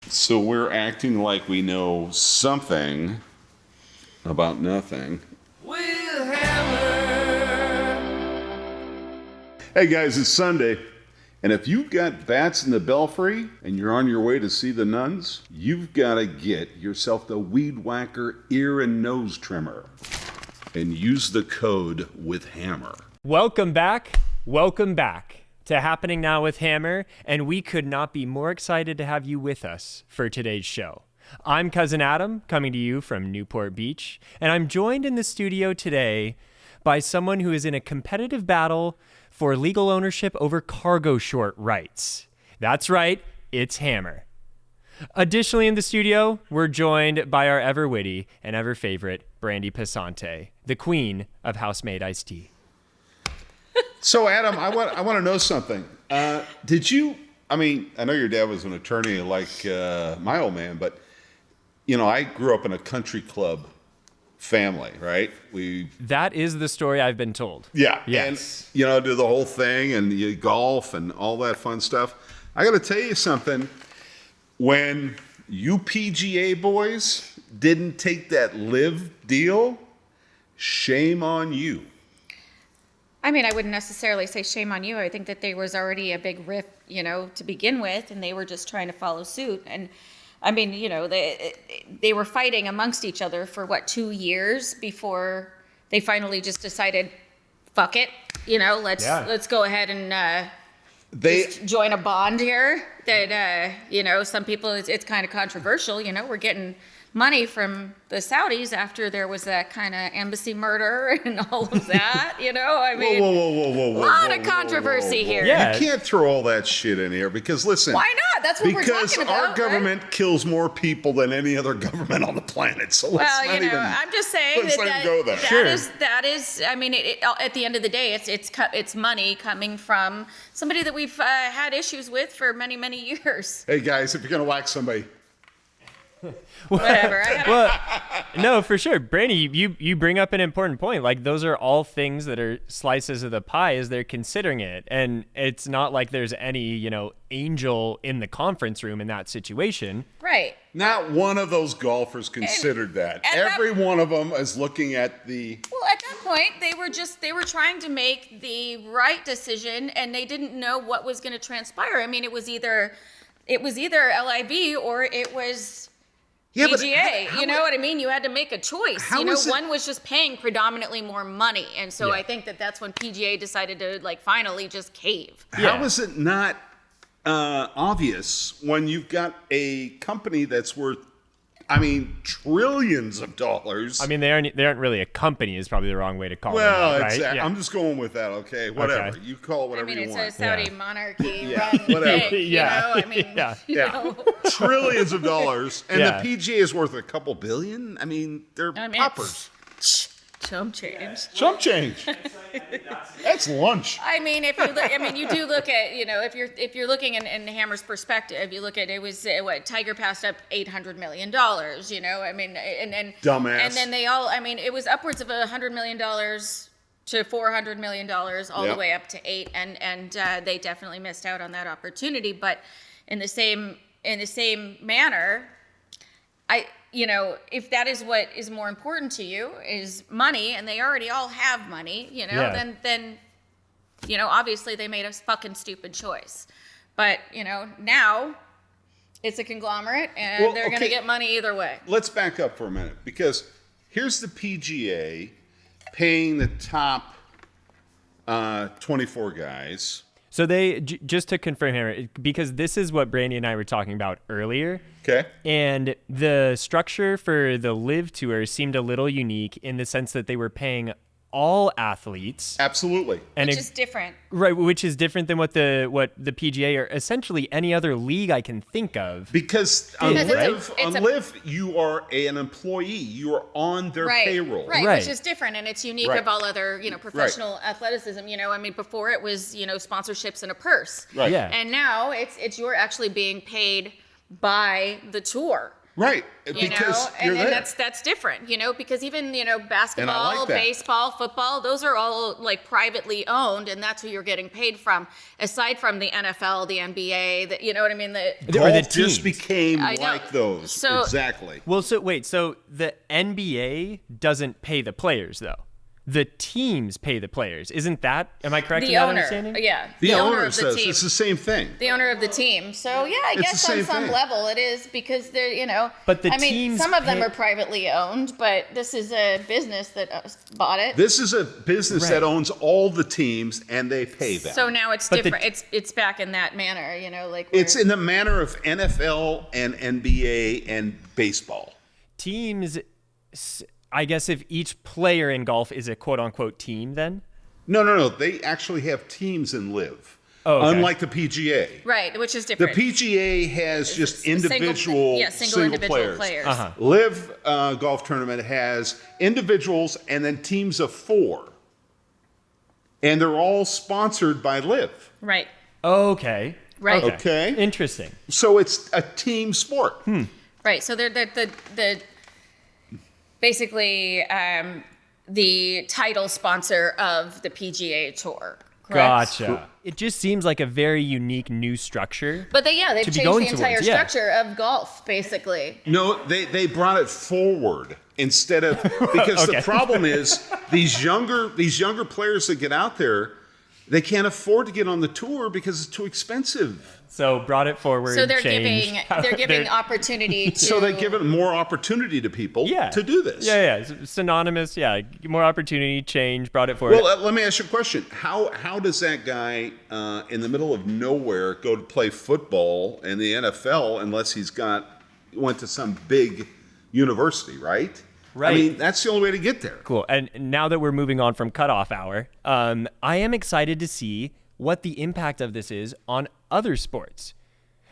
So we're acting like we know something about nothing. Hey guys, it's Sunday, and if you've got bats in the belfry and you're on your way to see the nuns, you've got to get yourself the Weed Whacker ear and nose trimmer and use the code with Hammer. Welcome back to Happening Now with Hammer, and we could not be more excited to have you with us for today's show. I'm Cousin Adam, coming to you from Newport Beach, and I'm joined in the studio today by someone who is in a competitive battle for legal ownership over cargo short rights. That's right, it's Hammer. Additionally in the studio, we're joined by our ever witty and ever favorite Brandy Passante, the queen of house-made iced tea. So Adam, I want to know something. I know your dad was an attorney like my old man, but I grew up in a country club family, right? That is the story I've been told. Yeah. Yes. And, do the whole thing and you golf and all that fun stuff. I got to tell you something. When you PGA boys didn't take that LIV deal, shame on you. I mean, I wouldn't necessarily say shame on you. I think that there was already a big rift, to begin with, and they were just trying to follow suit. And I mean, they were fighting amongst each other for 2 years before they finally just decided, fuck it, let's go ahead and just join a bond here. That some people it's kind of controversial. We're getting money from the Saudis after there was that kind of embassy murder and all of that. I mean, whoa, a lot of controversy here. Yeah. You can't throw all that shit in here because listen. Why not? That's what we're talking about. Because our government kills more people than any other government on the planet. So I'm just saying let's not go there. That is. I mean, at the end of the day, it's money coming from somebody that we've had issues with for many, many years. Hey guys, if you're gonna whack somebody. Whatever. No, for sure. Brandy, you bring up an important point. Like, those are all things that are slices of the pie as they're considering it. And it's not like there's any, angel in the conference room in that situation. Right. Not one of those golfers considered that. Every one of them is looking at the... Well, at that point, they were trying to make the right decision, and they didn't know what was going to transpire. I mean, it was either LIV or it was... Yeah, PGA, you know what I mean? You had to make a choice. One was just paying predominantly more money. And so I think that's when PGA decided to finally just cave. How is it not obvious when you've got a company that's worth, trillions of dollars? I mean, they aren't really a company is probably the wrong way to call it. Well, right? Yeah. I'm just going with that, okay? Whatever. Okay. You call it whatever you want. It's a Saudi monarchy run whatever. Thing, Trillions of dollars. And the PGA is worth a couple billion? They're poppers. Chump change. Chump change. That's lunch. You do look at, if you're looking in Hammer's perspective, you look at it was Tiger passed up $800 million. And dumbass. And then they all, it was upwards of $100 million to $400 million, all the way up to $8, and they definitely missed out on that opportunity. But in the same manner, if that is what is more important to you is money, and they already all have money, then obviously they made a fucking stupid choice. But, now it's a conglomerate, and they're going to get money either way. Let's back up for a minute, because here's the PGA paying the top 24 guys. So they, just to confirm here, because this is what Brandy and I were talking about earlier. Okay. And the structure for the LIV Tour seemed a little unique in the sense that they were paying all athletes. Absolutely. And which is different. Right, which is different than what the PGA or essentially any other league I can think of. Because on LIV, you are an employee. You are on their payroll. Right, which is different, and it's unique of all other, professional athleticism. Before it was, sponsorships and a purse. Right. Yeah. And now it's you're actually being paid by the tour. Right. You Because know, you're and there. that's different, because even, basketball, like that. baseball, football, those are all like privately owned, and that's who you're getting paid from, aside from the NFL, the NBA, you know what I mean? Golf the just teams. became I know. like those. So- exactly. Well, so wait, so the NBA doesn't pay the players though. The teams pay the players. Isn't that, am I correct in The that owner, understanding? yeah. The owner owner of the says team. it's the same thing. The owner of the team. So yeah, I It's guess the on same some thing. level it is, because they're, But the I mean, teams some of them pay- are privately owned, but this is a business that bought it. This is a business Right. that owns all the teams, and they pay them. So now it's But the- different. It's back in that manner, like It's where- in the manner of NFL and NBA and baseball. Teams, I guess if each player in golf is a quote unquote team then? No. They actually have teams in LIV. Oh, okay. Unlike the PGA. right, which is The different. PGA has just Single individual, individual players. Uh-huh. LIV golf tournament has individuals and then teams of 4. And they're all sponsored by LIV. Right, Okay. Right. Okay. Interesting. So it's a team sport. right. So they're the basically the title sponsor of the PGA Tour. Correct? Gotcha. It just seems like a very unique new structure. But they've To be changed going the entire towards, yeah. structure of golf, basically. No, they brought it forward instead of because the Okay. problem is these younger players that get out there, they can't afford to get on the tour because it's too expensive. So brought it forward. So they're changed. giving opportunity to. So they give it more opportunity to people Yeah. to do this. Yeah. Synonymous. Yeah. More opportunity, change, brought it forward. Well, let me ask you a question. How does that guy in the middle of nowhere go to play football in the NFL unless he's went to some big university, right? Right. I mean, that's the only way to get there. Cool. And now that we're moving on from cutoff hour, I am excited to see what the impact of this is on other sports,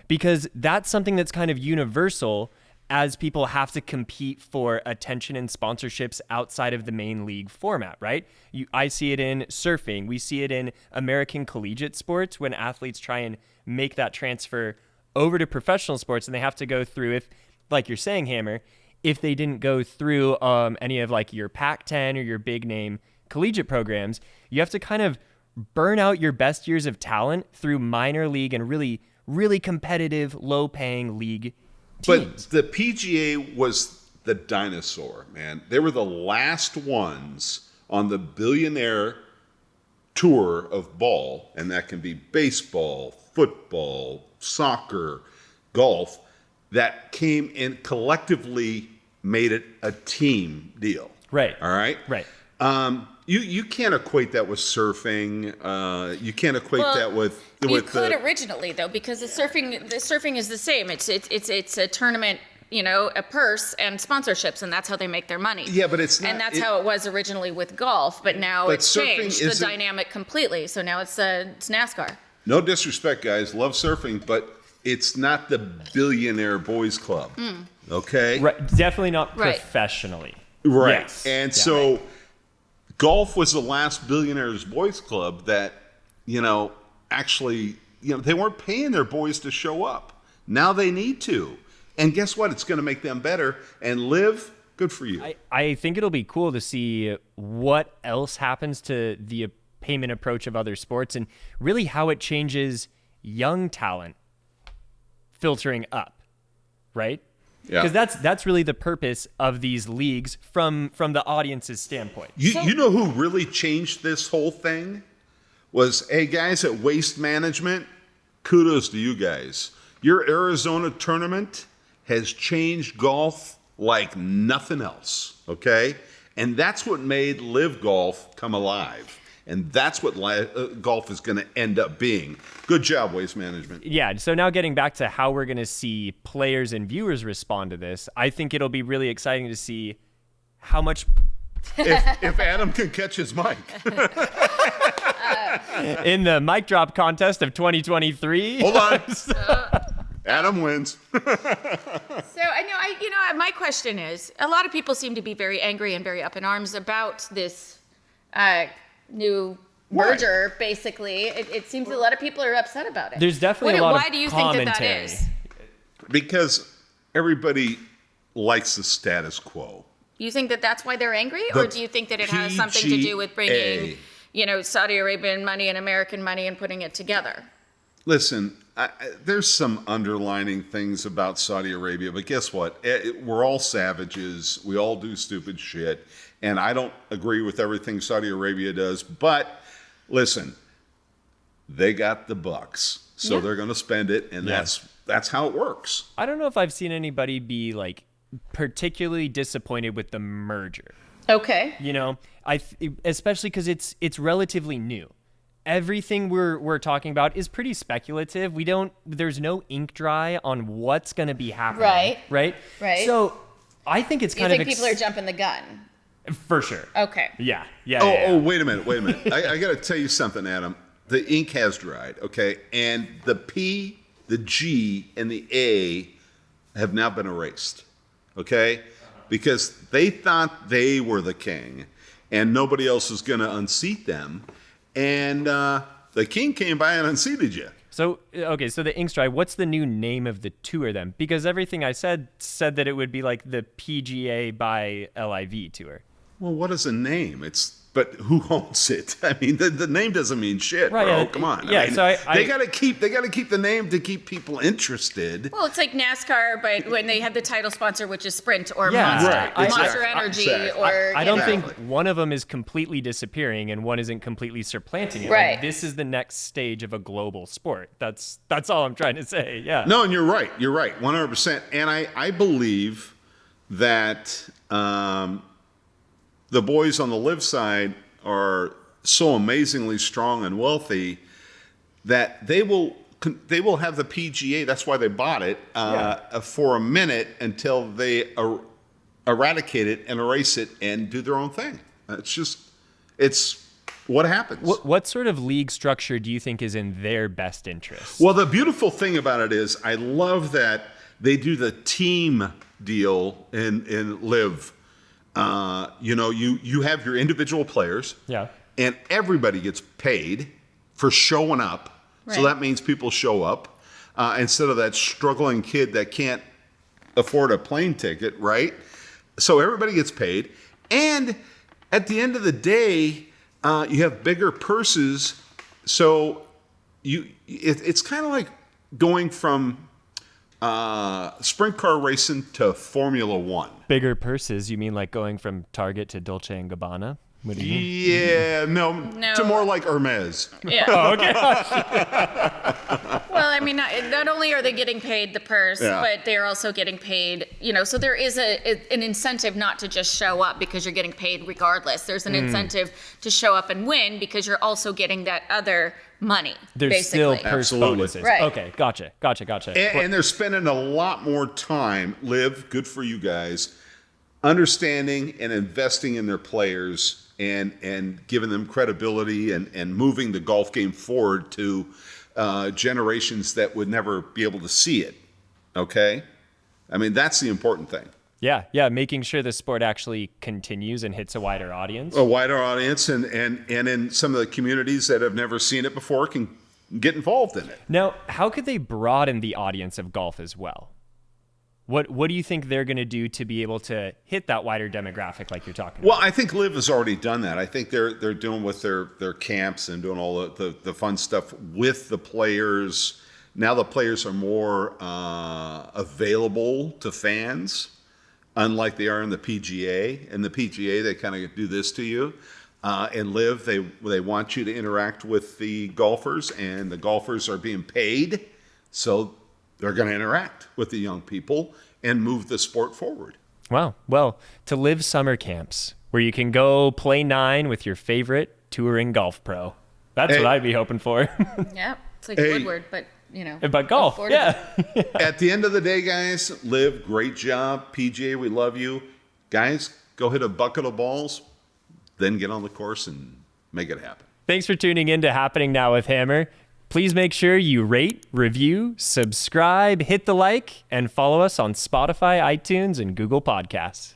because that's something that's kind of universal as people have to compete for attention and sponsorships outside of the main league format, right? I see it in surfing. We see it in American collegiate sports when athletes try and make that transfer over to professional sports, and they have to go through, if, like you're saying, Hammer, if they didn't go through any of like your Pac-10 or your big name collegiate programs, you have to kind of burn out your best years of talent through minor league and really, really competitive, low-paying league teams. But the PGA was the dinosaur, man. They were the last ones on the billionaire tour of ball, and that can be baseball, football, soccer, golf, that came in collectively made it a team deal. Right. All right? Right. You can't equate that with surfing. You can't equate that with You could originally, though, because the surfing is the same. It's a tournament, a purse and sponsorships, and that's how they make their money. Yeah, but it's not. And that's how it was originally with golf, but now But it's surfing changed the isn't- dynamic completely. So now it's NASCAR. No disrespect, guys. Love surfing, but it's not the billionaire boys club. Okay? Right. Definitely not Right. professionally. Right. Yes. And Yeah. so golf was the last billionaires boys club that, actually, they weren't paying their boys to show up. Now they need to. And guess what? It's going to make them better. And LIV, good for you. I think it'll be cool to see what else happens to the payment approach of other sports and really how it changes young talent filtering up, right? Yeah. Because that's really the purpose of these leagues from the audience's standpoint. You know who really changed this whole thing? Was, hey, guys at Waste Management, kudos to you guys. Your Arizona tournament has changed golf like nothing else, okay? And that's what made LIV Golf come alive. And that's what golf is going to end up being. Good job, Waste Management. Yeah, so now getting back to how we're going to see players and viewers respond to this, I think it'll be really exciting to see how much If Adam can catch his mic. in the mic drop contest of 2023. Hold on. Adam wins. So my question is, a lot of people seem to be very angry and very up in arms about this new merger. Basically, it seems a lot of people are upset about it. There's definitely a lot Why of do you think that commentary. is? Because everybody likes the status quo. You think that that's why they're angry, or do you think that it has something to do with bringing, Saudi Arabian money and American money and putting it together? Listen, there's some underlining things about Saudi Arabia, but guess what? We're all savages. We all do stupid shit. And I don't agree with everything Saudi Arabia does. But listen, they got the bucks. So they're going to spend it. And that's how it works. I don't know if I've seen anybody be like particularly disappointed with the merger. Okay. Especially because it's relatively new. Everything we're talking about is pretty speculative. There's no ink dry on what's going to be happening. Right. So I think it's kind of. You think people are jumping the gun? For sure. Okay. Yeah. Oh, wait a minute. I got to tell you something, Adam. The ink has dried, okay? And the P, the G, and the A have now been erased, okay? Because they thought they were the king and nobody else was going to unseat them. And the king came by and unseated you. So the ink's dry. What's the new name of the tour then? Because everything I said that it would be like the PGA by LIV tour. Well, what is a name? But who owns it? I mean, the name doesn't mean shit, right, bro. Yeah, Come on. Yeah, I mean, so they gotta keep the name to keep people interested. Well, it's like NASCAR, but when they have the title sponsor, which is Sprint or Monster, right, Monster Energy, exactly. or I don't think one of them is completely disappearing and one isn't completely supplanting it. Right. Like, this is the next stage of a global sport. That's all I'm trying to say. Yeah. No, and you're right. You're right, 100%. And I believe that the boys on the LIV side are so amazingly strong and wealthy that they will have the PGA. That's why they bought it for a minute until they eradicate it and erase it and do their own thing. It's what happens. What sort of league structure do you think is in their best interest? Well, the beautiful thing about it is I love that they do the team deal in LIV. You have your individual players. Yeah. And everybody gets paid for showing up. Right. So that means people show up instead of that struggling kid that can't afford a plane ticket, right? So everybody gets paid. And at the end of the day, you have bigger purses. So it's kind of like going from sprint car racing to Formula One. Bigger purses? You mean like going from Target to Dolce & Gabbana? What do you mean? Yeah, no, to more like Hermes. Yeah. Oh, okay. Well, I mean, not only are they getting paid the purse, but they're also getting paid, so there is an incentive not to just show up because you're getting paid regardless. There's an incentive to show up and win because you're also getting that other money. There's basically. still purse bonuses. Right. Okay, gotcha. And they're spending a lot more time, LIV, good for you guys, understanding and investing in their players and giving them credibility and moving the golf game forward to generations that would never be able to see it. Okay? I mean, that's the important thing. Yeah, making sure the sport actually continues and hits a wider audience. A wider audience and in some of the communities that have never seen it before can get involved in it. Now, how could they broaden the audience of golf as well? What do you think they're going to do to be able to hit that wider demographic like you're talking about? Well, I think LIV has already done that. I think they're doing with their camps and doing all the fun stuff with the players. Now the players are more available to fans, unlike they are in the PGA. In the PGA, they kind of do this to you. In LIV, they want you to interact with the golfers, and the golfers are being paid, so they're going to interact with the young people and move the sport forward. Wow. Well, to LIV summer camps where you can go play 9 with your favorite touring golf pro. That's what I'd be hoping for. Yeah, it's like Woodward, but But golf, yeah. At the end of the day, guys, LIV, great job. PGA, we love you. Guys, go hit a bucket of balls, then get on the course and make it happen. Thanks for tuning in to Happening Now with Hammer. Please make sure you rate, review, subscribe, hit the like, and follow us on Spotify, iTunes, and Google Podcasts.